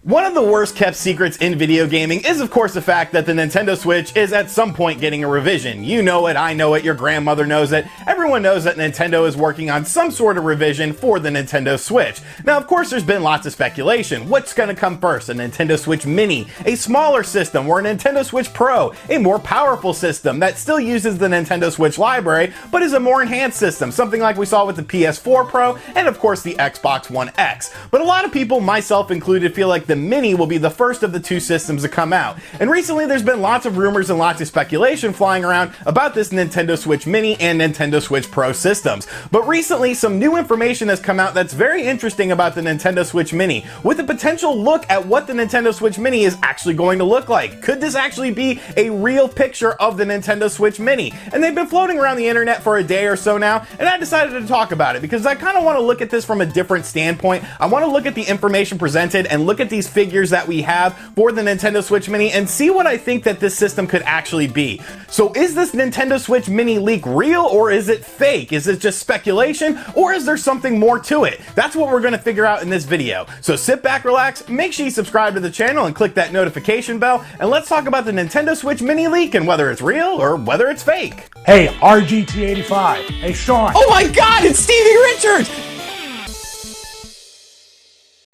One of the worst kept secrets in video gaming is of course the fact that the Nintendo Switch is at some point getting a revision. You know it, I know it, your grandmother knows it, everyone knows that Nintendo is working on some sort of revision for the Nintendo Switch. Now of course there's been lots of speculation. What's gonna come first? A Nintendo Switch Mini, a smaller system, or a Nintendo Switch Pro, a more powerful system that still uses the Nintendo Switch library but is a more enhanced system, something like we saw with the PS4 Pro and of course the Xbox One X. But a lot of people, myself included, feel like the Mini will be the first of the two systems to come out. And recently there's been lots of rumors and lots of speculation flying around about this Nintendo Switch Mini and Nintendo Switch Pro systems. But recently some new information has come out that's very interesting about the Nintendo Switch Mini, with a potential look at what the Nintendo Switch Mini is actually going to look like. Could this actually be a real picture of the Nintendo Switch Mini? And they've been floating around the internet for a day or so now, and I decided to talk about it because I kind of want to look at this from a different standpoint. I want to look at the information presented and look at these figures that we have for the Nintendo Switch Mini and see what I think that this system could actually be. So is this Nintendo Switch Mini leak real or is it fake? Is it just speculation or is there something more to it? That's what we're going to figure out in this video. So sit back, relax, make sure you subscribe to the channel and click that notification bell, and let's talk about the Nintendo Switch Mini leak and whether it's real or whether it's fake. Hey, RGT85. Hey, Sean. Oh my God, it's Stevie Richards!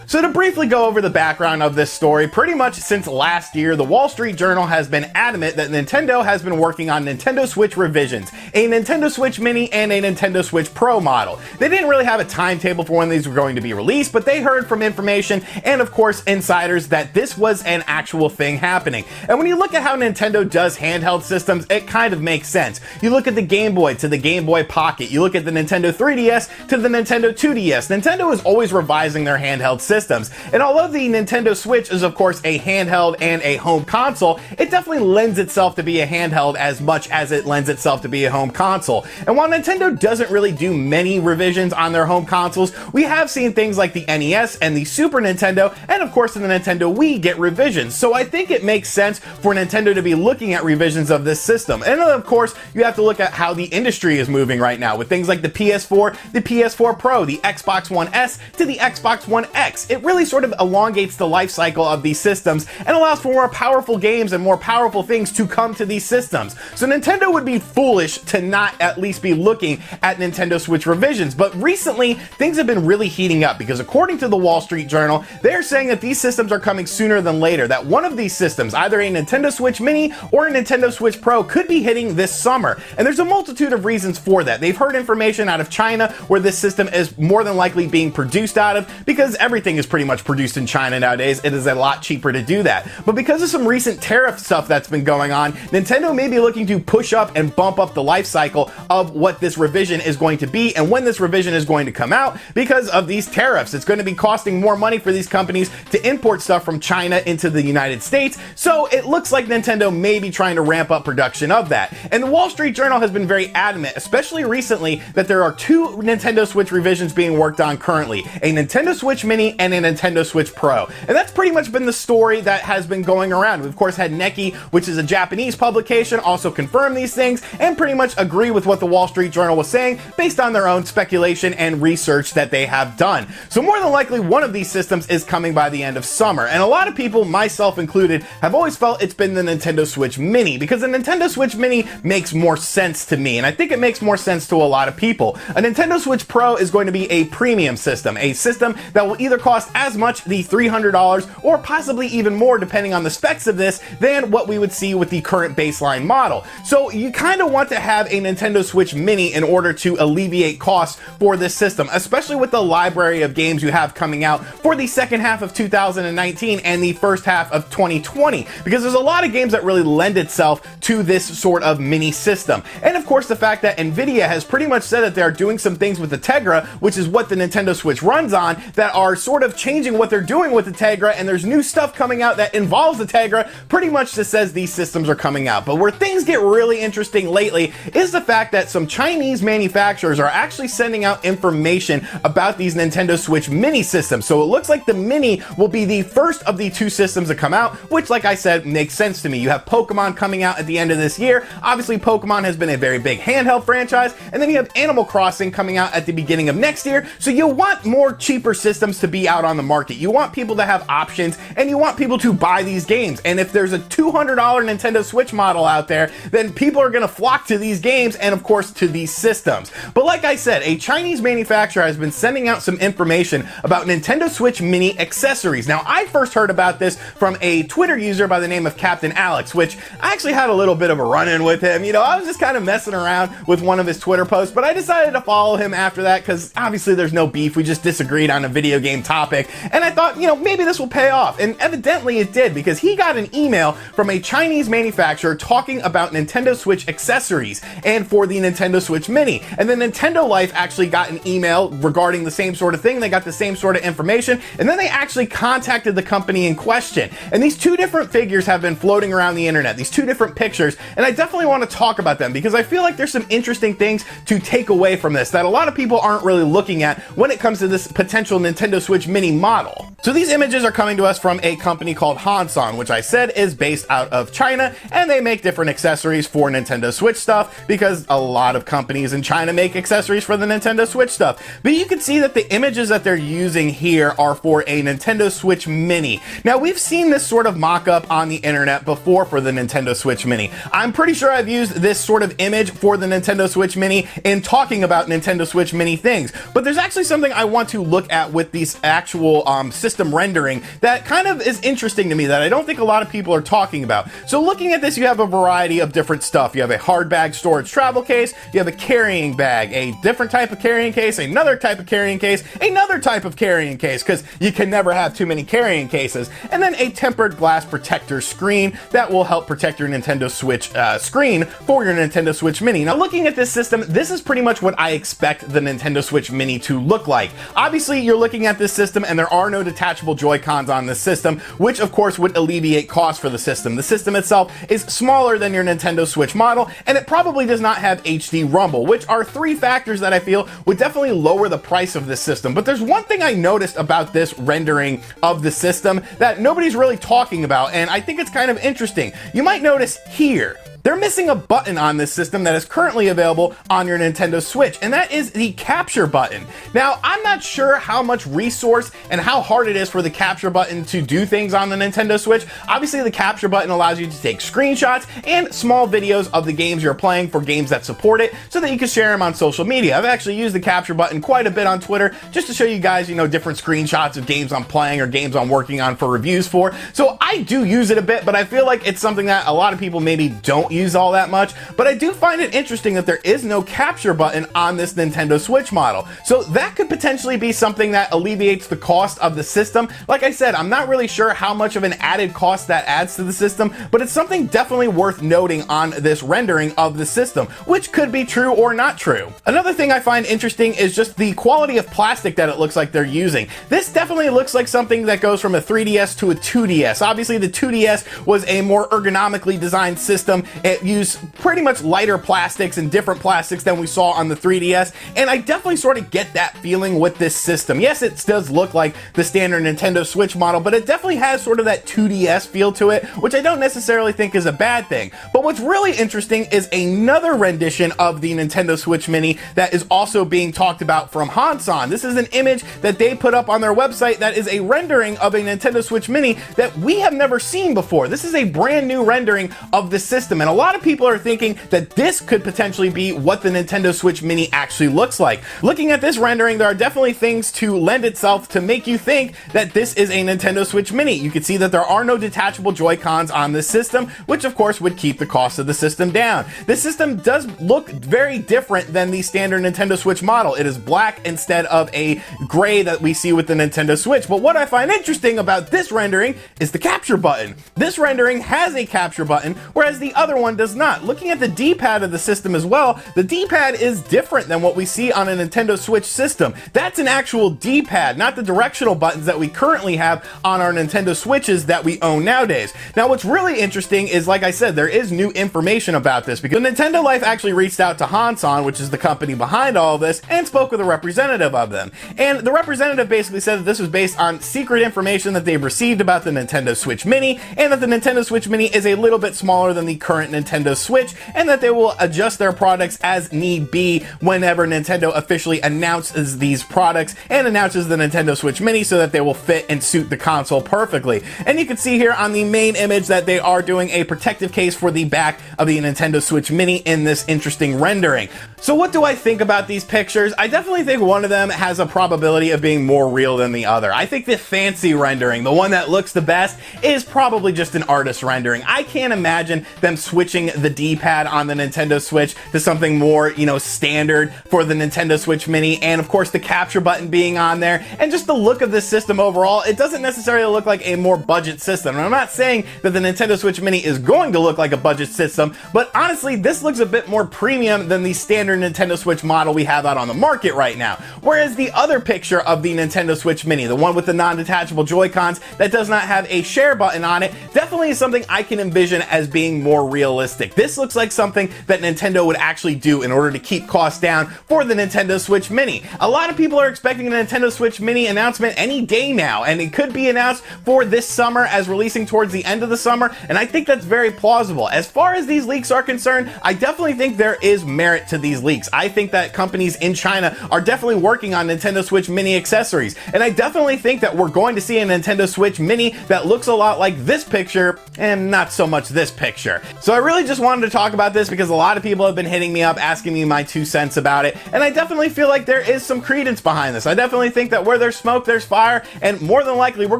So to briefly go over the background of this story, pretty much since last year, the Wall Street Journal has been adamant that Nintendo has been working on Nintendo Switch revisions, a Nintendo Switch Mini and a Nintendo Switch Pro model. They didn't really have a timetable for when these were going to be released, but they heard from information and of course insiders that this was an actual thing happening. And when you look at how Nintendo does handheld systems, it kind of makes sense. You look at the Game Boy to the Game Boy Pocket, you look at the Nintendo 3DS to the Nintendo 2DS. Nintendo is always revising their handheld systems. And although the Nintendo Switch is of course a handheld and a home console, it definitely lends itself to be a handheld as much as it lends itself to be a home console. And while Nintendo doesn't really do many revisions on their home consoles, we have seen things like the NES and the Super Nintendo and of course the Nintendo Wii get revisions. So I think it makes sense for Nintendo to be looking at revisions of this system. And of course you have to look at how the industry is moving right now with things like the PS4, the PS4 Pro, the Xbox One S to the Xbox One X. It really sort of elongates the life cycle of these systems and allows for more powerful games and more powerful things to come to these systems. So Nintendo would be foolish to not at least be looking at Nintendo Switch revisions. But recently, things have been really heating up because according to the Wall Street Journal, they're saying that these systems are coming sooner than later, that one of these systems, either a Nintendo Switch Mini or a Nintendo Switch Pro, could be hitting this summer. And there's a multitude of reasons for that. They've heard information out of China where this system is more than likely being produced out of, because everything is pretty much produced in China nowadays. It is a lot cheaper to do that. But because of some recent tariff stuff that's been going on, Nintendo may be looking to push up and bump up the life cycle of what this revision is going to be and when this revision is going to come out because of these tariffs. It's going to be costing more money for these companies to import stuff from China into the United States. So it looks like Nintendo may be trying to ramp up production of that. And the Wall Street Journal has been very adamant, especially recently, that there are two Nintendo Switch revisions being worked on currently, a Nintendo Switch Mini and a Nintendo Switch Pro. And that's pretty much been the story that has been going around. We of course had Neki, which is a Japanese publication, also confirm these things and pretty much agree with what the Wall Street Journal was saying based on their own speculation and research that they have done. So more than likely one of these systems is coming by the end of summer. And a lot of people, myself included, have always felt it's been the Nintendo Switch Mini because the Nintendo Switch Mini makes more sense to me, and I think it makes more sense to a lot of people. A Nintendo Switch Pro is going to be a premium system, a system that will either cost as much, the $300, or possibly even more depending on the specs of this, than what we would see with the current baseline model. So you kind of want to have a Nintendo Switch Mini in order to alleviate costs for this system, especially with the library of games you have coming out for the second half of 2019 and the first half of 2020, because there's a lot of games that really lend itself to this sort of mini system. And of course the fact that Nvidia has pretty much said that they're doing some things with the Tegra, which is what the Nintendo Switch runs on, that are sort of changing what they're doing with the Tegra, and there's new stuff coming out that involves the Tegra, pretty much just says these systems are coming out. But where things get really interesting lately is the fact that some Chinese manufacturers are actually sending out information about these Nintendo Switch Mini systems. So it looks like the Mini will be the first of the two systems to come out, which, like I said, makes sense to me. You have Pokemon coming out at the end of this year. Obviously, Pokemon has been a very big handheld franchise, and then you have Animal Crossing coming out at the beginning of next year. So you'll want more cheaper systems to be out on the market. You want people to have options, and you want people to buy these games. And if there's a $200 Nintendo Switch model out there, then people are going to flock to these games and, of course, to these systems. But like I said, a Chinese manufacturer has been sending out some information about Nintendo Switch Mini accessories. Now, I first heard about this from a Twitter user by the name of Captain Alex, which I actually had a little bit of a run-in with him. You know, I was just kind of messing around with one of his Twitter posts, but I decided to follow him after that because obviously there's no beef. We just disagreed on a video game topic, and I thought, you know, maybe this will pay off. And evidently it did, because he got an email from a Chinese manufacturer talking about Nintendo Switch accessories and for the Nintendo Switch Mini. And then Nintendo Life actually got an email regarding the same sort of thing. They got the same sort of information, and then they actually contacted the company in question. And these two different figures have been floating around the internet, these two different pictures, and I definitely want to talk about them because I feel like there's some interesting things to take away from this that a lot of people aren't really looking at when it comes to this potential Nintendo Switch Mini model. So these images are coming to us from a company called Hanson, which I said is based out of China, and they make different accessories for Nintendo Switch stuff because a lot of companies in China make accessories for the Nintendo Switch stuff. But you can see that the images that they're using here are for a Nintendo Switch Mini. Now, we've seen this sort of mock-up on the internet before for the Nintendo Switch Mini. I'm pretty sure I've used this sort of image for the Nintendo Switch Mini in talking about Nintendo Switch Mini things, but there's actually something I want to look at with these actual system rendering that kind of is interesting to me that I don't think a lot of people are talking about. So looking at this, you have a variety of different stuff. You have a hard bag storage travel case, you have a carrying bag, a different type of carrying case, another type of carrying case, another type of carrying case, because you can never have too many carrying cases, and then a tempered glass protector screen that will help protect your Nintendo Switch screen for your Nintendo Switch Mini. Now, looking at this system, this is pretty much what I expect the Nintendo Switch Mini to look like. Obviously, you're looking at this system and there are no detachable Joy-Cons on this system, which of course would alleviate costs for the system. The system itself is smaller than your Nintendo Switch model, and it probably does not have HD rumble, which are three factors that I feel would definitely lower the price of this system. But there's one thing I noticed about this rendering of the system that nobody's really talking about, and I think it's kind of interesting. You might notice here, they're missing a button on this system that is currently available on your Nintendo Switch, and that is the capture button. Now, I'm not sure how much resource and how hard it is for the capture button to do things on the Nintendo Switch. Obviously, the capture button allows you to take screenshots and small videos of the games you're playing for games that support it so that you can share them on social media. I've actually used the capture button quite a bit on Twitter just to show you guys, you know, different screenshots of games I'm playing or games I'm working on for reviews for. So I do use it a bit, but I feel like it's something that a lot of people maybe don't use all that much, but I do find it interesting that there is no capture button on this Nintendo Switch model. So that could potentially be something that alleviates the cost of the system. Like I said, I'm not really sure how much of an added cost that adds to the system, but it's something definitely worth noting on this rendering of the system, which could be true or not true. Another thing I find interesting is just the quality of plastic that it looks like they're using. This definitely looks like something that goes from a 3DS to a 2DS. Obviously, the 2DS was a more ergonomically designed system. It used pretty much lighter plastics and different plastics than we saw on the 3DS, and I definitely sort of get that feeling with this system. Yes, it does look like the standard Nintendo Switch model, but it definitely has sort of that 2DS feel to it, which I don't necessarily think is a bad thing. But what's really interesting is another rendition of the Nintendo Switch Mini that is also being talked about from Hanson. This is an image that they put up on their website that is a rendering of a Nintendo Switch Mini that we have never seen before. This is a brand new rendering of the system, and a lot of people are thinking that this could potentially be what the Nintendo Switch Mini actually looks like. Looking at this rendering, there are definitely things to lend itself to make you think that this is a Nintendo Switch Mini. You can see that there are no detachable Joy-Cons on this system, which of course would keep the cost of the system down. This system does look very different than the standard Nintendo Switch model. It is black instead of a gray that we see with the Nintendo Switch. But what I find interesting about this rendering is the capture button. This rendering has a capture button, whereas the other one does not. Looking at the D-pad of the system as well, the D-pad is different than what we see on a Nintendo Switch system. That's an actual D-pad, not the directional buttons that we currently have on our Nintendo Switches that we own nowadays. Now, what's really interesting is, like I said, there is new information about this because Nintendo Life actually reached out to Hanson, which is the company behind all of this, and spoke with a representative of them. And the representative basically said that this was based on secret information that they've received about the Nintendo Switch Mini, and that the Nintendo Switch Mini is a little bit smaller than the current Nintendo Switch, and that they will adjust their products as need be whenever Nintendo officially announces these products and announces the Nintendo Switch Mini, so that they will fit and suit the console perfectly. And you can see here on the main image that they are doing a protective case for the back of the Nintendo Switch Mini in this interesting rendering. So what do I think about these pictures? I definitely think one of them has a probability of being more real than the other. I think the fancy rendering, the one that looks the best, is probably just an artist rendering. I can't imagine them switching the D-pad on the Nintendo Switch to something more, standard for the Nintendo Switch Mini, and of course the capture button being on there, and just the look of this system overall. It doesn't necessarily look like a more budget system. And I'm not saying that the Nintendo Switch Mini is going to look like a budget system, but honestly, this looks a bit more premium than the standard Nintendo Switch model we have out on the market right now. Whereas the other picture of the Nintendo Switch Mini, the one with the non-detachable Joy-Cons that does not have a share button on it, definitely is something I can envision as being more realistic. This looks like something that Nintendo would actually do in order to keep costs down for the Nintendo Switch Mini. A lot of people are expecting a Nintendo Switch Mini announcement any day now, and it could be announced for this summer as releasing towards the end of the summer, and I think that's very plausible. As far as these leaks are concerned, I definitely think there is merit to these leaks. I think that companies in China are definitely working on Nintendo Switch Mini accessories, and I definitely think that we're going to see a Nintendo Switch Mini that looks a lot like this picture and not so much this picture. So I really just wanted to talk about this because a lot of people have been hitting me up asking me my 2 cents about it, and I definitely feel like there is some credence behind this. I definitely think that where there's smoke, there's fire, and more than likely we're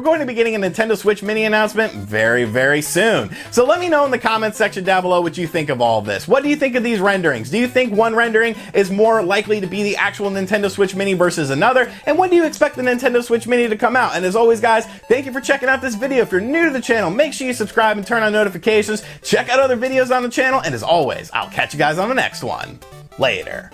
going to be getting a Nintendo Switch Mini announcement very, very soon. So let me know in the comments section down below what you think of all of this. What do you think of these renderings? Do you think one rendering is more likely to be the actual Nintendo Switch Mini versus another? And when do you expect the Nintendo Switch Mini to come out? And as always, guys, thank you for checking out this video. If you're new to the channel, make sure you subscribe and turn on notifications. Check out other videos on the channel, and as always, I'll catch you guys on the next one. Later.